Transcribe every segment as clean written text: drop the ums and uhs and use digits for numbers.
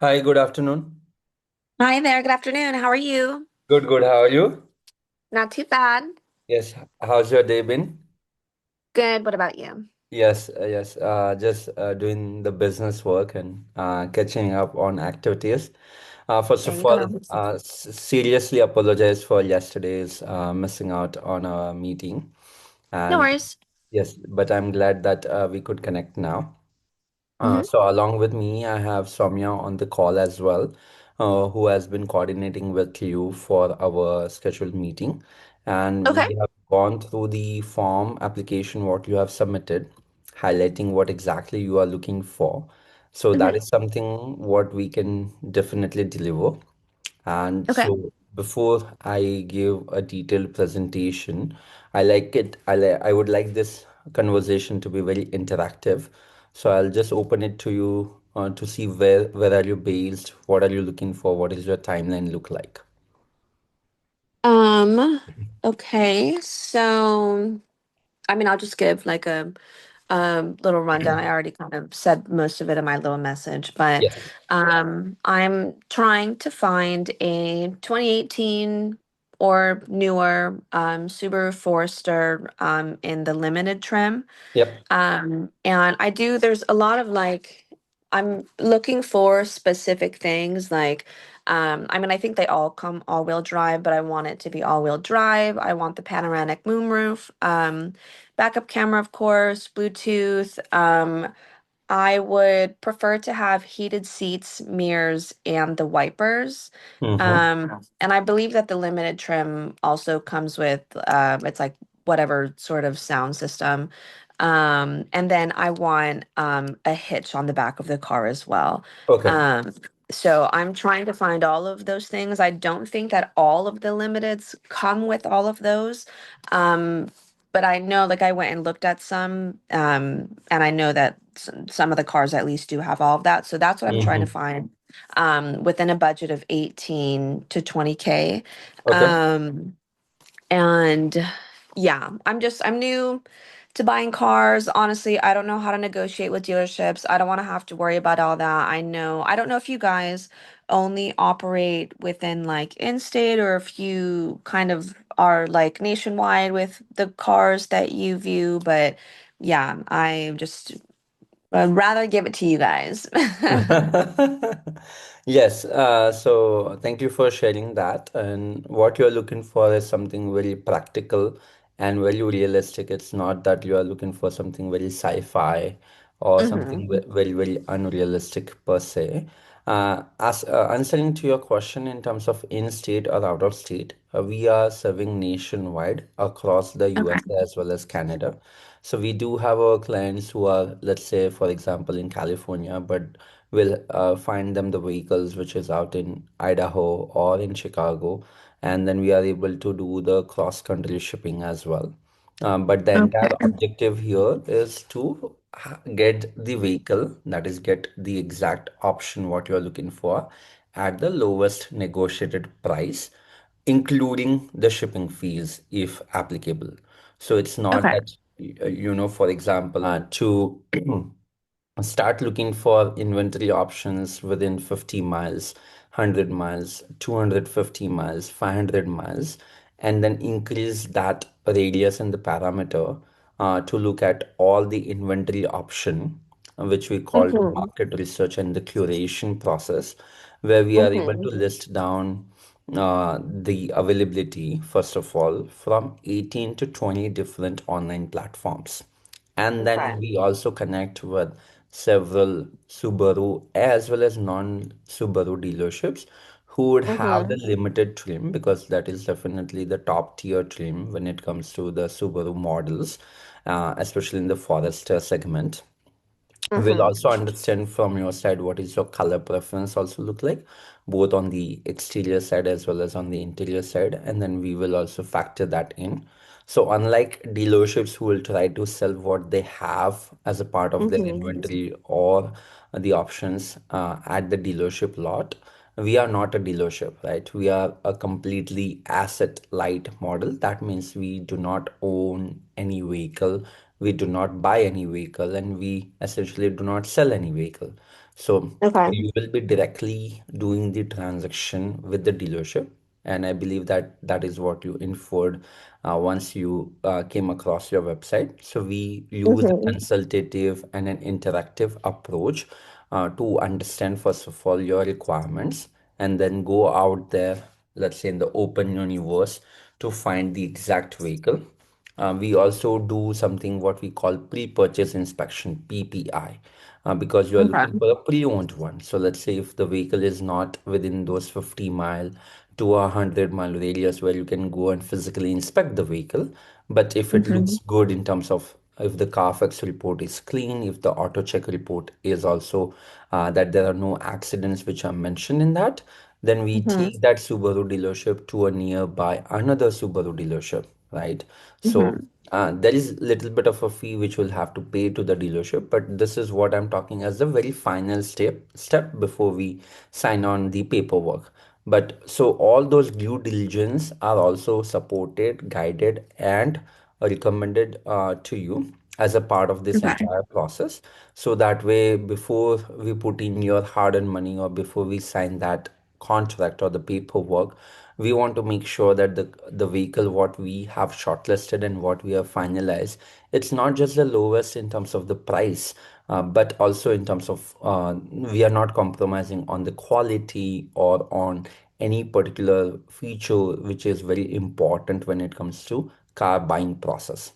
Hi, good afternoon. Hi there. Good afternoon. How are you? Good, good. How are you? Not too bad. Yes. How's your day been? Good. What about you? Yes. Just doing the business work and catching up on activities. First There of you all, go. seriously apologize for yesterday's missing out on a meeting. No And worries. yes, but I'm glad that we could connect now. Hmm. So along with me, I have Soumya on the call as well, who has been coordinating with you for our scheduled meeting. And Okay. we have gone through the form application, what you have submitted, highlighting what exactly you are looking for. So that Hmm. is something what we can definitely deliver. And Okay. so before I give a detailed presentation, I would like this conversation to be very interactive. So I'll just open it to you to see where are you based, what are you looking for, what is your timeline look like? Um, okay. I'll just give like a little rundown. I already kind of said most of it in my little message, but Yes. I'm trying to find a 2018 or newer Subaru Forester in the limited trim. Yep. And there's a lot of like, I'm looking for specific things like, I think they all come all-wheel drive, but I want it to be all-wheel drive. I want the panoramic moonroof, backup camera, of course, Bluetooth. I would prefer to have heated seats, mirrors, and the wipers. Mm-hmm. And I believe that the limited trim also comes with it's like whatever sort of sound system. And then I want a hitch on the back of the car as well. Okay. Um, so I'm trying to find all of those things. I don't think that all of the limiteds come with all of those. Um, but I know, like, I went and looked at some, and I know that some of the cars at least do have all of that. So that's what I'm trying to Mm-hmm. find, within a budget of 18 to 20K. Okay. Um, and yeah, I'm new to buying cars. Honestly, I don't know how to negotiate with dealerships. I don't want to have to worry about all that. I don't know if you guys only operate within like in-state or if you kind of are like nationwide with the cars that you view, but yeah, I'd rather give it to you guys. Yes, so thank you for sharing that. And what you're looking for is something very practical and very realistic. It's not that you are looking for something very sci-fi or something Hmm. very unrealistic per se. As answering to your question in terms of in-state or out of state, we are serving nationwide across the Okay. USA as well as Canada. So we do have our clients who are, let's say, for example, in California, but we'll find them the vehicles which is out in Idaho or in Chicago, and then we are able to do the cross-country shipping as well. But the entire Okay. objective here is to get the vehicle, that is, get the exact option what you're looking for at the lowest negotiated price, including the shipping fees if applicable. So it's not Okay. that, for example, to start looking for inventory options within 50 miles, 100 miles, 250 miles, 500 miles, and then increase that radius and the parameter to look at all the inventory option, which we call Hmm. market research and the curation process, where we are able to Hmm. list down the availability, first of all, from 18 to 20 different online platforms. And then Okay. we also connect with several Subaru as well as non-Subaru dealerships who would have the Hmm. limited trim because that is definitely the top tier trim when it comes to the Subaru models, especially in the Forester segment. We'll Hmm. also understand from your side what is your color preference also look like, both on the exterior side as well as on the interior side, and then we will also factor that in. So unlike dealerships who will try to sell what they have as a part of their Hmm. inventory or the options at the dealership lot, we are not a dealership, right? We are a completely asset light model. That means we do not own any vehicle, we do not buy any vehicle, and we essentially do not sell any vehicle. So Okay. you will be directly doing the transaction with the dealership. And I believe that that is what you inferred once you came across your website. So we use a Mm-hmm. consultative and an interactive approach to understand, first of all, your requirements and then go out there, let's say in the open universe, to find the exact vehicle. We also do something what we call pre-purchase inspection, PPI, because you are looking Okay. for a pre-owned one. So let's say if the vehicle is not within those 50 mile to a 100 mile radius where you can go and physically inspect the vehicle, but if it Mm-hmm. looks good in terms of if the Carfax report is clean, if the auto check report is also that there are no accidents which are mentioned in that, then we Mm-hmm. take that Subaru dealership to a nearby another Subaru dealership, right? So Mm-hmm. there is little bit of a fee which we'll have to pay to the dealership, but this is what I'm talking as the very final step before we sign on the paperwork. But so all those due diligence are also supported, guided, and recommended to you as a part of this Okay. entire process. So that way, before we put in your hard-earned money or before we sign that contract or the paperwork, we want to make sure that the vehicle what we have shortlisted and what we have finalized, it's not just the lowest in terms of the price, but also in terms of we are not compromising on the quality or on any particular feature which is very important when it comes to car buying process,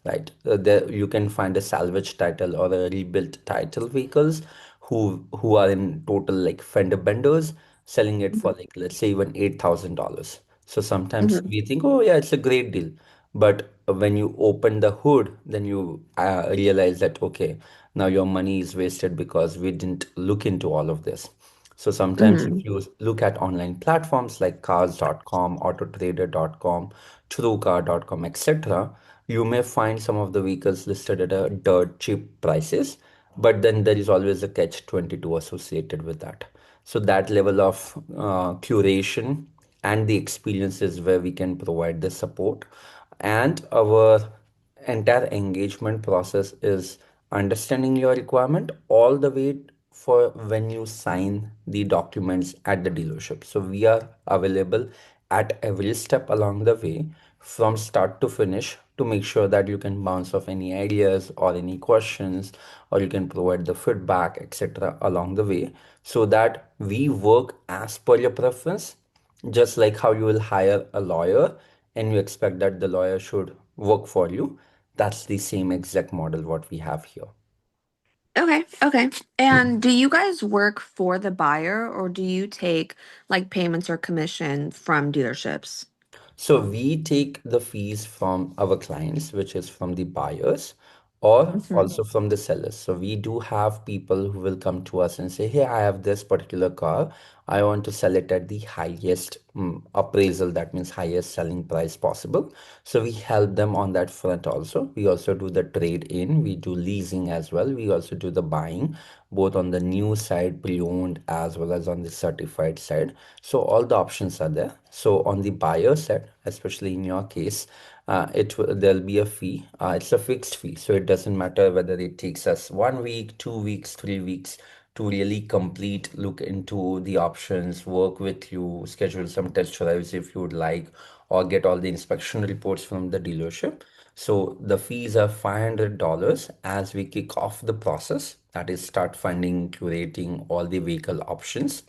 right? There you can find a salvage title or a rebuilt title vehicles who are in total like fender benders selling it for like let's say even $8,000. So sometimes Mm-hmm. we think, oh yeah, it's a great deal, but when you open the hood, then you realize that okay, now your money is wasted because we didn't look into all of this. So sometimes Mm-hmm. if you look at online platforms like cars.com, autotrader.com, truecar.com, etc., you may find some of the vehicles listed at a dirt cheap prices, but then there is always a catch 22 associated with that. So that level of curation and the experiences where we can provide the support, and our entire engagement process is understanding your requirement all the way for when you sign the documents at the dealership. So we are available at every step along the way from start to finish to make sure that you can bounce off any ideas or any questions, or you can provide the feedback, etc., along the way, so that we work as per your preference, just like how you will hire a lawyer and you expect that the lawyer should work for you. That's the same exact model what we have here. Okay, okay. And do you guys work for the buyer or do you take like payments or commission from dealerships? So we take the fees from our clients, which is from the buyers or Mm-hmm. also from the sellers. So we do have people who will come to us and say, hey, I have this particular car. I want to sell it at the highest appraisal, that means highest selling price possible. So we help them on that front also. We also do the trade in, we do leasing as well. We also do the buying, both on the new side, pre-owned, as well as on the certified side. So all the options are there. So on the buyer side, especially in your case, there'll be a fee. It's a fixed fee, so it doesn't matter whether it takes us 1 week, 2 weeks, 3 weeks to really complete, look into the options, work with you, schedule some test drives if you would like, or get all the inspection reports from the dealership. So the fees are $500 as we kick off the process. That is, start finding, curating all the vehicle options,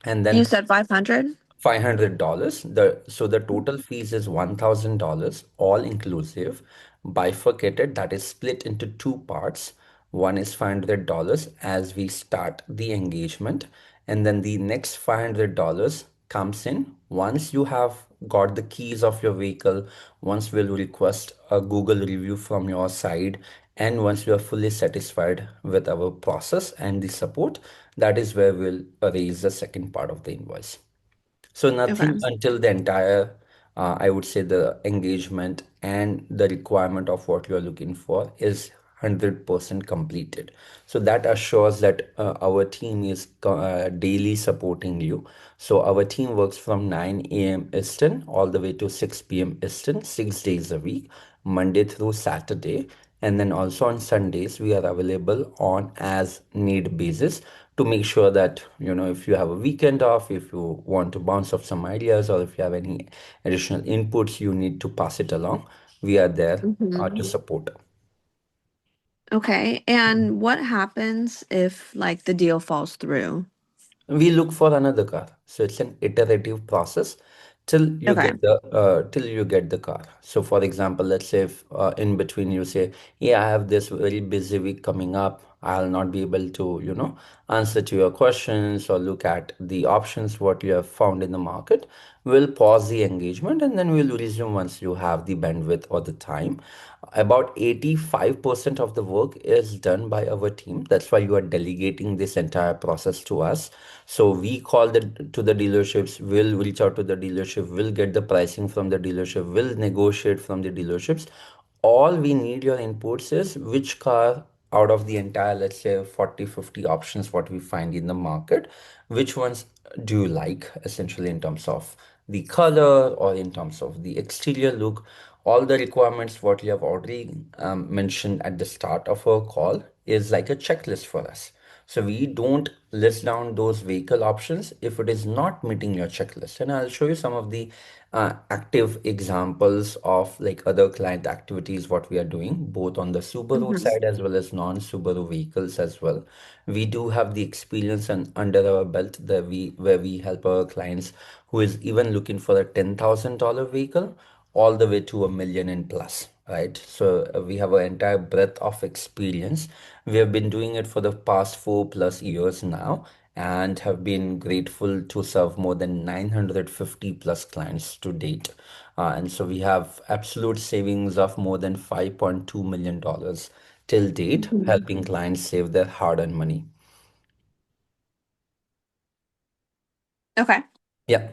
and You then said 500? $500. The total fees is $1,000, all inclusive, bifurcated, that is split into two parts. One is $500 as we start the engagement, and then the next $500 comes in once you have got the keys of your vehicle, once we'll request a Google review from your side, and once you are fully satisfied with our process and the support, that is where we'll raise the second part of the invoice. So Okay. nothing until the entire, I would say the engagement and the requirement of what you are looking for is 100% completed. So that assures that our team is daily supporting you. So our team works from 9 a.m. Eastern all the way to 6 p.m. Eastern, 6 days a week, Monday through Saturday. And then also on Sundays, we are available on as need basis to make sure that, if you have a weekend off, if you want to bounce off some ideas, or if you have any additional inputs you need to pass it along, we are there to Hmm. support. Okay. And what happens if like the deal falls through? We look for another car. So it's an iterative process Okay. till you get the car. So for example, let's say if in between you say, yeah, I have this very busy week coming up, I'll not be able to, answer to your questions or look at the options what you have found in the market. We'll pause the engagement and then we'll resume once you have the bandwidth or the time. About 85% of the work is done by our team. That's why you are delegating this entire process to us. So we call to the dealerships, we'll reach out to the dealership, we'll get the pricing from the dealership, we'll negotiate from the dealerships. All we need your inputs is which car out of the entire, let's say 40, 50 options what we find in the market, which ones do you like essentially in terms of the color or in terms of the exterior look, all the requirements what you have already mentioned at the start of our call is like a checklist for us. So we don't list down those vehicle options if it is not meeting your checklist. And I'll show you some of the active examples of like other client activities what we are doing both on the Subaru Hmm. side as well as non-Subaru vehicles as well. We do have the experience and under our belt that we where we help our clients who is even looking for a $10,000 vehicle all the way to a million and plus, right? So we have an entire breadth of experience. We have been doing it for the past 4+ years now and have been grateful to serve more than 950 plus clients to date. And so we have absolute savings of more than $5.2 million till date, Hmm. helping clients save their hard-earned money. Okay. Yeah.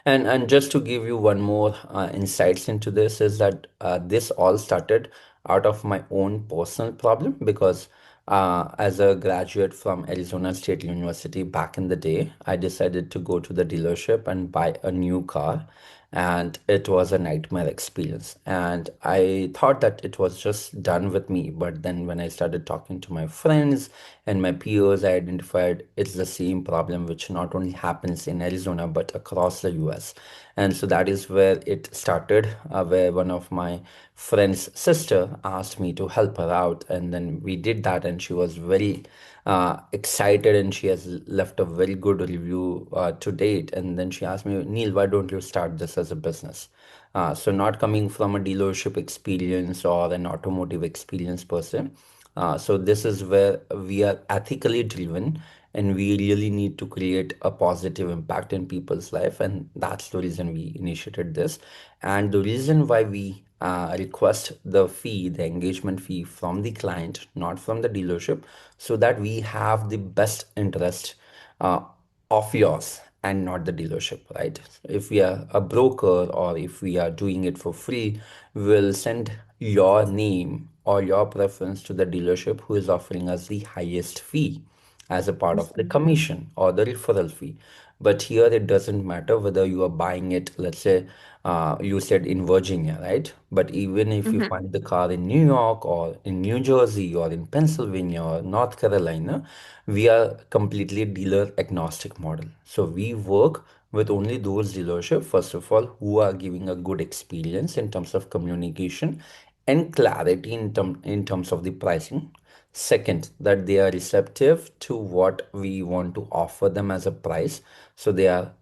And just to give you one more insights into this is that this all started out of my own personal problem because as a graduate from Arizona State University back in the day, I decided to go to the dealership and buy a new car. And it was a nightmare experience. And I thought that it was just done with me. But then when I started talking to my friends and my peers, I identified it's the same problem which not only happens in Arizona but across the US. And so that is where it started, where one of my friend's sister asked me to help her out, and then we did that, and she was very excited, and she has left a very good review to date. And then she asked me, Neil, why don't you start this as a business? So not coming from a dealership experience or an automotive experience per se. So this is where we are ethically driven and we really need to create a positive impact in people's life. And that's the reason we initiated this. And the reason why we request the fee, the engagement fee from the client, not from the dealership, so that we have the best interest uh, of yours and not the dealership, right? If we are a broker or if we are doing it for free, we'll send your name or your preference to the dealership who is offering us the highest fee as a part of the commission or the referral fee. But here it doesn't matter whether you are buying it, let's say you said in Virginia, right? But even if you Hmm. find the car in New York or in New Jersey or in Pennsylvania or North Carolina, we are completely dealer agnostic model. So we work with only those dealerships, first of all, who are giving a good experience in terms of communication and clarity in terms of the pricing. Second, that they are receptive to what we want to offer them as a price. So they are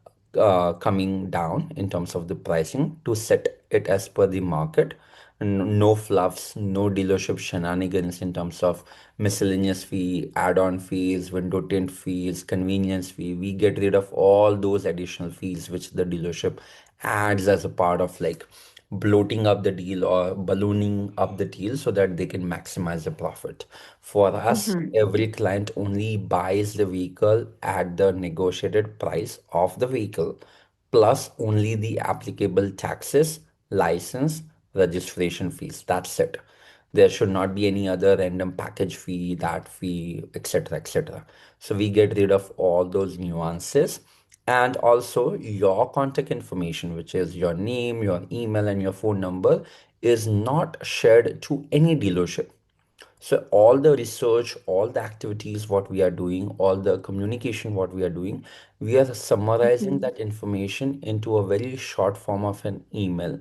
coming down in terms of the pricing to set it as per the market. No fluffs, no dealership shenanigans in terms of miscellaneous fee, add-on fees, window tint fees, convenience fee. We get rid of all those additional fees which the dealership adds as a part of like bloating up the deal or ballooning up the deal so that they can maximize the profit. For us, Hmm. every client only buys the vehicle at the negotiated price of the vehicle plus only the applicable taxes, license, registration fees. That's it. There should not be any other random package fee, that fee, etc., etc. So we get rid of all those nuances and also your contact information, which is your name, your email, and your phone number, is not shared to any dealership. So all the research, all the activities, what we are doing, all the communication, what we are doing, we are summarizing Mhm. that information into a very short form of an email,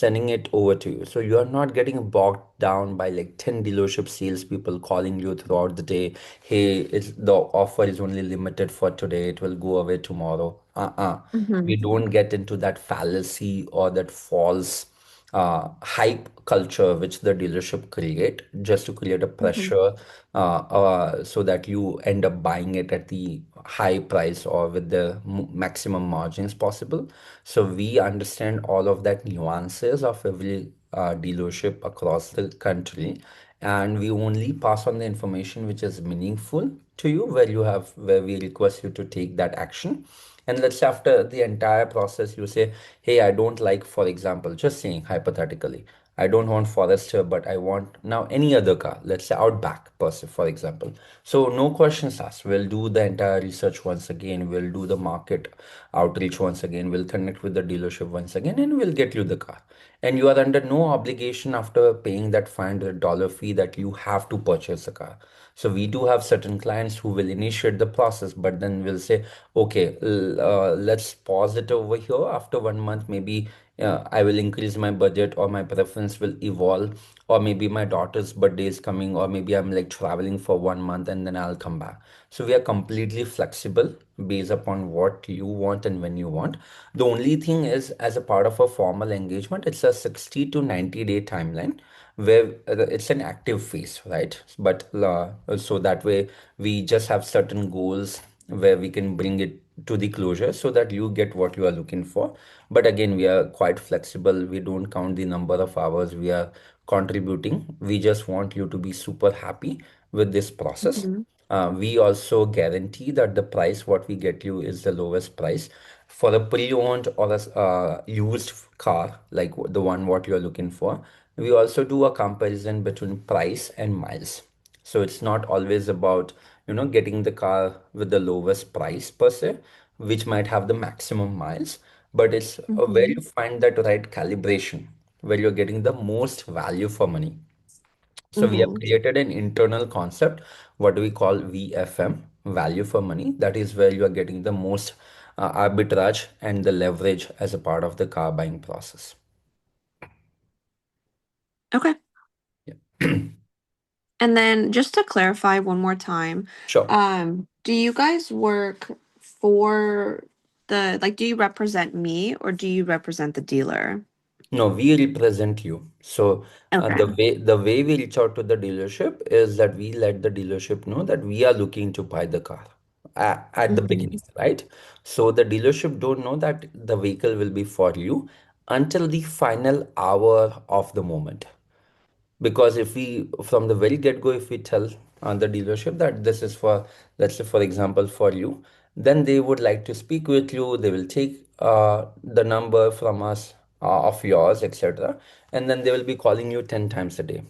sending it over to you. So you are not getting bogged down by like 10 dealership salespeople calling you throughout the day. Hey, the offer is only limited for today. It will go away tomorrow. We Mhm. don't get into that fallacy or that false hype culture which the dealership create just to create a Mhm. pressure so that you end up buying it at the high price or with the maximum margins possible. So we understand all of that nuances of every dealership across the country, and we only pass on the information which is meaningful to you, where we request you to take that action. And let's say after the entire process, you say, hey, I don't like, for example, just saying hypothetically, I don't want Forester, but I want now any other car, let's say Outback, per se, for example. So no questions asked. We'll do the entire research once again. We'll do the market outreach once again. We'll connect with the dealership once again, and we'll get you the car. And you are under no obligation after paying that $500 fee that you have to purchase a car. So we do have certain clients who will initiate the process, but then will say, okay, let's pause it over here. After 1 month, maybe I will increase my budget, or my preference will evolve, or maybe my daughter's birthday is coming, or maybe I'm like traveling for 1 month and then I'll come back. So we are completely flexible based upon what you want and when you want. The only thing is, as a part of a formal engagement, it's a 60 to 90-day timeline where it's an active phase, right? But so that way we just have certain goals where we can bring it to the closure so that you get what you are looking for. But again, we are quite flexible. We don't count the number of hours we are contributing. We just want you to be super happy with this process. Mhm. We also guarantee that the price what we get you is the lowest price for a pre-owned or a used car like the one what you're looking for. We also do a comparison between price and miles. So it's not always about, getting the car with the lowest price per se, which might have the maximum miles, but it's where you Mhm. find that right calibration, where you're getting the most value for money. So we have Mhm. created an internal concept, what do we call VFM, value for money. That is where you are getting the most arbitrage and the leverage as a part of the car buying process. Okay. Yeah. And then just to clarify one more time, Sure. do you guys work for do you represent me or do you represent the dealer? No, we represent you. So Okay. the way we reach out to the dealership is that we let the dealership know that we are looking to buy the car at the beginning, Mhm. right? So the dealership don't know that the vehicle will be for you until the final hour of the moment. Because if we, from the very get-go, if we tell the dealership that this is for, let's say, for example, for you, then they would like to speak with you. They will take the number from us of yours, etc. And then they will be calling you 10 times a day.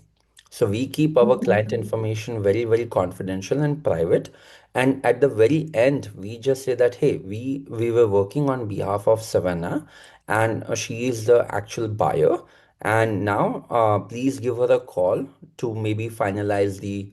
So we keep our Mhm. client information very, very confidential and private. And at the very end, we just say that, hey, we were working on behalf of Savannah, and she is the actual buyer. And now, please give her a call to maybe finalize the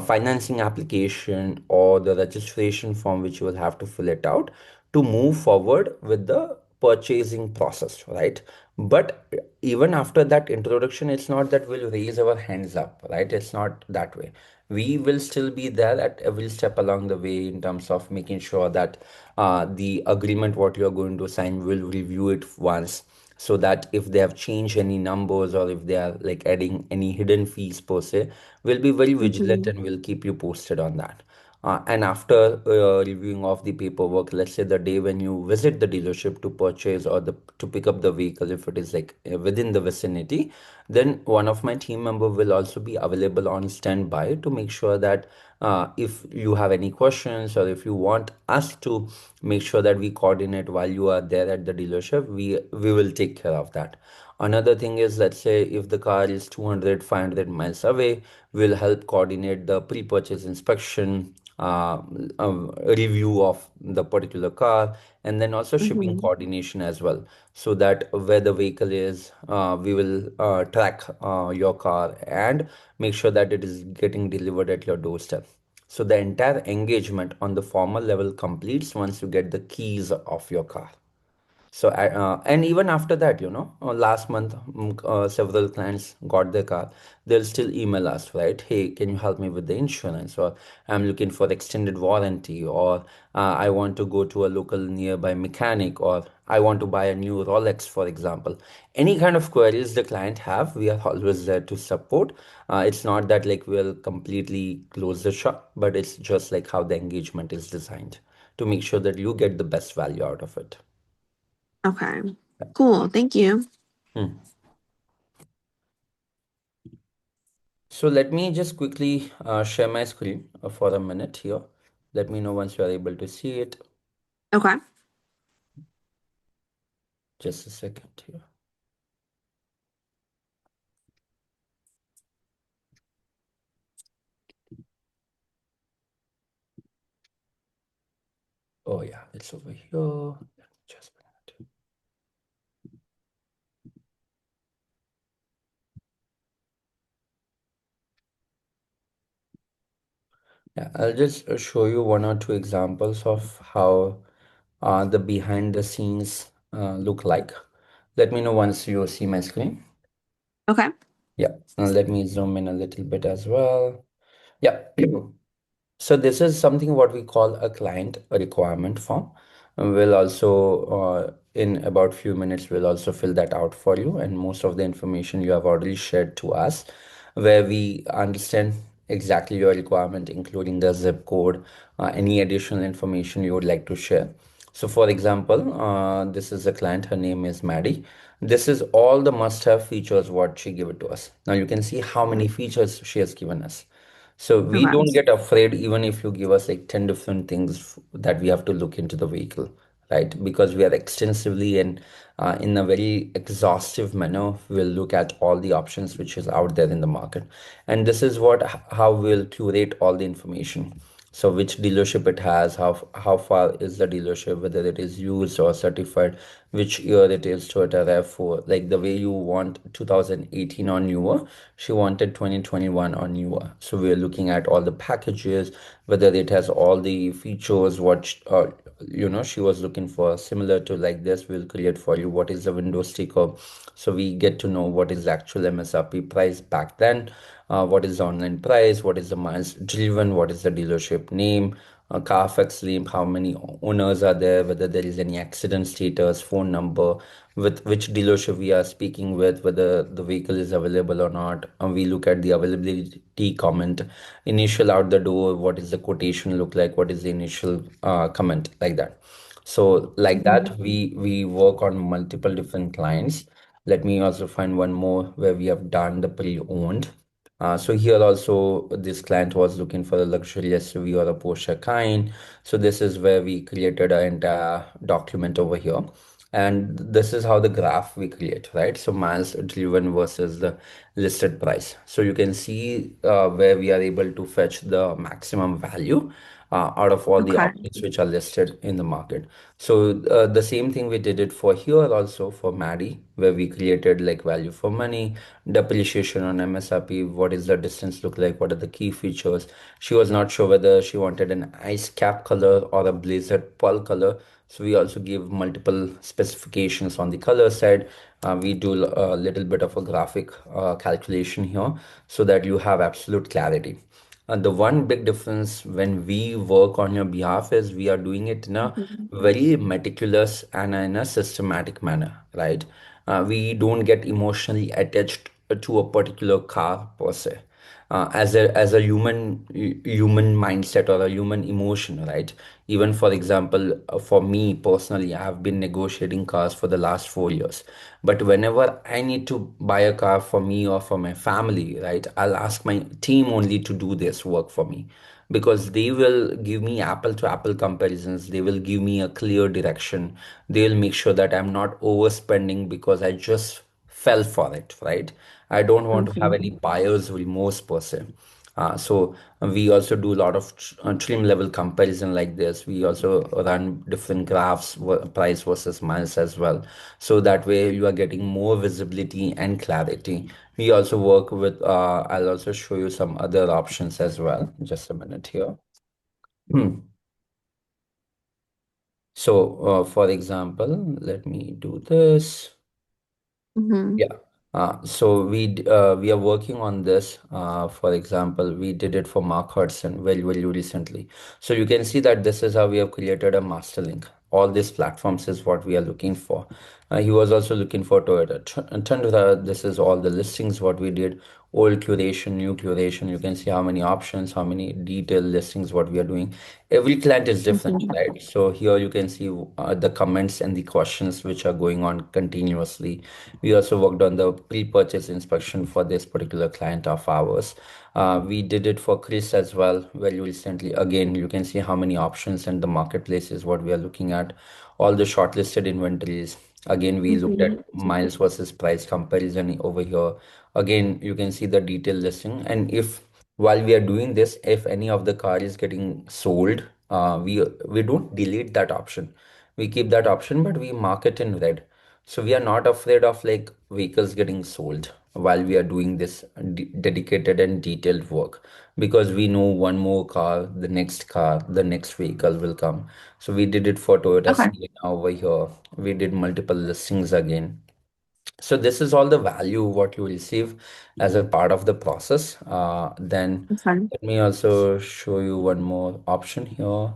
financing application or the registration form, which you will have to fill it out to move forward with the purchasing process, right? But even after that introduction, it's not that we'll raise our hands up, right? It's not that way. We will still be there at every step along the way in terms of making sure that the agreement what you're going to sign, will review it once, so that if they have changed any numbers or if they are like adding any hidden fees per se, we'll be very vigilant Mhm. and we'll keep you posted on that. And after reviewing of the paperwork, let's say the day when you visit the dealership to purchase or to pick up the vehicle, if it is like within the vicinity, then one of my team member will also be available on standby to make sure that If you have any questions or if you want us to make sure that we coordinate while you are there at the dealership, we will take care of that. Another thing is, let's say if the car is 200, 500 miles away, we'll help coordinate the pre-purchase inspection, review of the particular car, and then also shipping Hmm. coordination as well. So that where the vehicle is, we will track your car and make sure that it is getting delivered at your doorstep. So the entire engagement on the formal level completes once you get the keys of your car. So, and even after that, last month, several clients got their car. They'll still email us, right? Hey, can you help me with the insurance? Or I'm looking for extended warranty, or I want to go to a local nearby mechanic, or I want to buy a new Rolex, for example. Any kind of queries the client have, we are always there to support. It's not that like we'll completely close the shop, but it's just like how the engagement is designed to make sure that you get the best value out of it. Okay. Cool. Thank you. Hmm. So let me just quickly share my screen for a minute here. Let me know once you are able to see it. Okay. Just a second here. Oh yeah, it's over here. Let me just bring it. Yeah, I'll just show you one or two examples of how the behind the scenes look like. Let me know once you see my screen. Okay. Yeah, and let me zoom in a little bit as well. Yeah. So this is something what we call a client requirement form. And we'll also, in about few minutes, we'll also fill that out for you. And most of the information you have already shared to us, where we understand exactly your requirement, including the zip code, any additional information you would like to share. So for example, this is a client, her name is Maddie. This is all the must-have features what she gave it to us. Now you can see how many features she has given us. So we Okay. don't get afraid even if you give us like 10 different things that we have to look into the vehicle, right? Because we are extensively and in a very exhaustive manner, we'll look at all the options which is out there in the market. And this is how we'll curate all the information. So which dealership it has, how far is the dealership, whether it is used or certified, which year it is Toyota RAV4, like the way you want 2018 or newer, she wanted 2021 or newer. So we're looking at all the packages, whether it has all the features, what she was looking for, similar to like this, we'll create for you what is the window sticker. So we get to know what is the actual MSRP price back then, what is the online price, what is the miles driven, what is the dealership name, Carfax name, how many owners are there, whether there is any accident status, phone number, with which dealership we are speaking with, whether the vehicle is available or not. We look at the availability comment, initial out the door, what is the quotation look like, what is the initial comment, like that. So like Mhm. that, we work on multiple different clients. Let me also find one more where we have done the pre-owned. So here also this client was looking for a luxury SUV or a Porsche kind. So this is where we created an entire document over here. And this is how the graph we create, right? So miles driven versus the listed price. So you can see where we are able to fetch the maximum value out of all the Okay. options which are listed in the market. So the same thing we did it for here also for Maddie, where we created like value for money, depreciation on MSRP, what is the distance look like, what are the key features. She was not sure whether she wanted an ice cap color or a blazer pearl color. So we also give multiple specifications on the color side. We do a little bit of a graphic calculation here so that you have absolute clarity. The one big difference when we work on your behalf is we are doing it in a Mhm. very meticulous and in a systematic manner, right? We don't get emotionally attached to a particular car per se. As a human mindset or a human emotion, right? Even for example, for me personally, I have been negotiating cars for the last 4 years. But whenever I need to buy a car for me or for my family, right, I'll ask my team only to do this work for me. because they will give me apple to apple comparisons. They will give me a clear direction. They'll make sure that I'm not overspending because I just fell for it, right? I don't want to have any Mhm. buyer's remorse per se. So we also do a lot of trim level comparison like this. We also run different graphs, price versus miles as well. So that way you are getting more visibility and clarity. We also work with, I'll also show you some other options as well. Just a minute here. Hmm. So, for example, let me do this. Mhm. Yeah. We are working on this. For example, we did it for Mark Hudson very recently. So you can see that this is how we have created a master link. All these platforms is what we are looking for. He was also looking for Toyota Tundra. This is all the listings what we did. Old curation, new curation. You can see how many options, how many detailed listings what we are doing. Every client is different, Mhm. right? So here you can see the comments and the questions which are going on continuously. We also worked on the pre-purchase inspection for this particular client of ours. We did it for Chris as well very recently. Again, you can see how many options and the marketplace is what we are looking at. All the shortlisted inventories. Again, we looked Mhm. at miles versus price comparison over here. Again, you can see the detailed listing. And if while we are doing this, if any of the car is getting sold, we don't delete that option. We keep that option, but we mark it in red. So we are not afraid of like vehicles getting sold while we are doing this dedicated and detailed work, because we know one more car, the next vehicle will come. So we did it for Toyota Okay. Sienna over here. We did multiple listings again. So this is all the value what you receive as a part of the process. Then That's fine. let me also show you one more option here.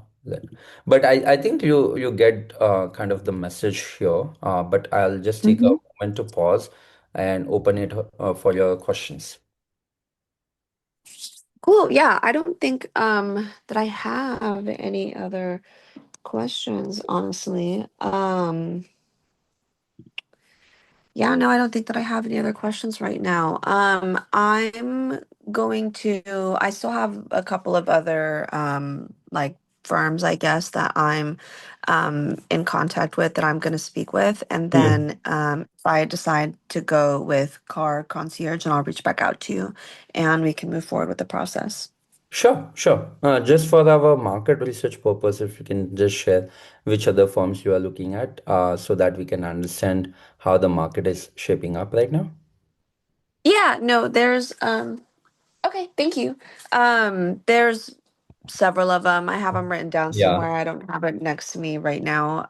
But I think you get kind of the message here. But I'll just take a Mhm. moment to pause and open it for your questions. Cool. Yeah, I don't think that I have any other questions, honestly. Yeah, no, I don't think that I have any other questions right now. I'm going to, I still have a couple of other like firms, I guess, that I'm in contact with that I'm going to speak with. And Hmm. then if I decide to go with Car Concierge, and I'll reach back out to you and we can move forward with the process. Sure, sure. Just for our market research purpose, if you can just share which other firms you are looking at, so that we can understand how the market is shaping up right now. Yeah, no, there's okay, thank you. There's several of them. I have them written down Yeah. somewhere. I don't have it next to me right now.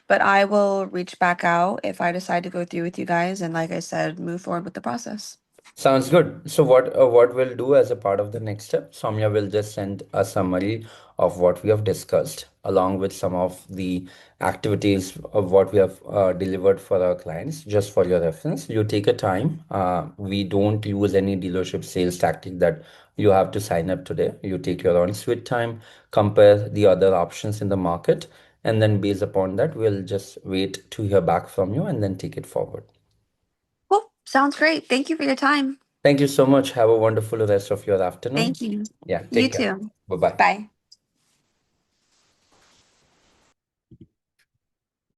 But I will reach back out if I decide to go through with you guys and like I said, move forward with the process. Sounds good. So what we'll do as a part of the next step, Soumya will just send a summary of what we have discussed, along with some of the activities of what we have delivered for our clients, just for your reference. You take a time. We don't use any dealership sales tactic that you have to sign up today. You take your own sweet time, compare the other options in the market, and then based upon that, we'll just wait to hear back from you and then take it forward. Cool. Sounds great. Thank you for your time. Thank you so much. Have a wonderful rest of your afternoon. Thank you. Yeah, You take care. too. Bye bye. Bye.